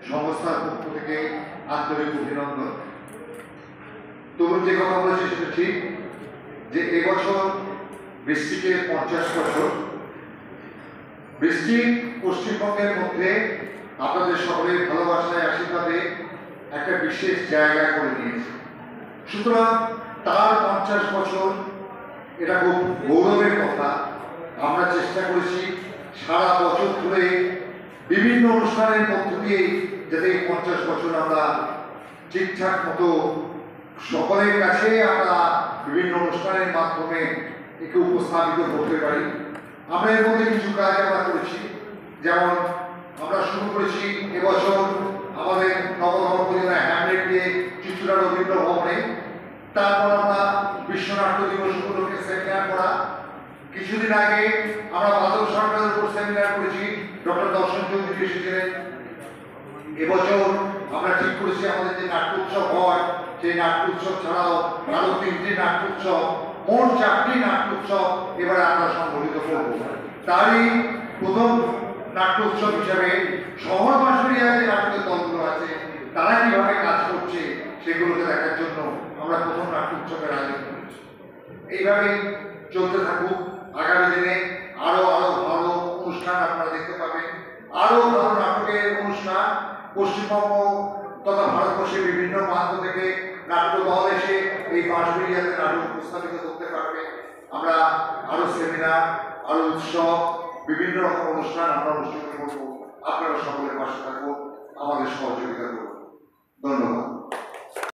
সংস্থার পক্ষ থেকে আন্তরিক অভিনন্দন। তরুণ যে কথা বলেছে সেটা ঠিক যে এবছর বৃষ্টিকে 50 বছর। বৃষ্টি পশ্চিমবঙ্গের মধ্যে আপনাদের সকলের ভালোবাসায় আশীর্বাদে একটা বিশেষ জায়গা করে নিয়েছে। সুতরাং তার 50 বছর এটা খুব গৌরবের কথা। আমরা চেষ্টা করেছি সারা বছর ধরে বিভিন্ন অনুষ্ঠানের মধ্য দিয়ে যাতে 50 বছর আমরা ঠিকঠাক মতো সকলের কাছে আমরা বিভিন্ন অনুষ্ঠানের মাধ্যমে একে উপস্থাপিত করতে পারি। আমরা এর মধ্যে কিছু কাজ আমরা করেছি, যেমন আমরা শুরু করেছি এবছর আমাদের নবধর্ম উপজেলা হ্যামলেট দিয়ে চিত্রা রবীন্দ্র ভবনে। তারপর আমরা বিশ্বনাট্য দিবস উপলক্ষে সেমিনার করা। কিছুদিন আগে আমরা বাদল সরকারের উপর সেমিনার করেছি, ডক্টর দর্শন চৌধুরী এসেছিলেন। এবছর আমরা ঠিক করেছি আমাদের যে নাট্য উৎসব হয় সেই নাট্য উৎসব ছাড়াও আরো 3টি নাট্য উৎসব, মোট 4টি নাট্য উৎসব এবারে আমরা সংগঠিত করব। তারই প্রথম নাট্য উৎসব হিসাবে শহর বাঁশবেড়িয়া যে নাটকের দলগুলো আছে তারা কিভাবে কাজ করছে সেগুলোকে দেখার জন্য আমরা প্রথম নাট্য উৎসবের আয়োজন করেছি। এইভাবে চলতে থাকুক। আগামী দিনে আরো আরো ভালো অনুষ্ঠান আপনারা দেখতে পাবেন, আরো ভালো নাটকের অনুষ্ঠান। পশ্চিমবঙ্গ তথা ভারতবর্ষের বিভিন্ন প্রান্ত থেকে নাট্য দল এসে এই বাঁশবেড়িয়াতে নাটক উপস্থাপিত করতে পারবে। আমরা আরো সেমিনার, আরো উৎসব, বিভিন্ন রকম অনুষ্ঠান আমরা অনুষ্ঠিত করবো। আপনারা সকলের পাশে থাকুন, আমাদের সহযোগিতা করুন। ধন্যবাদ।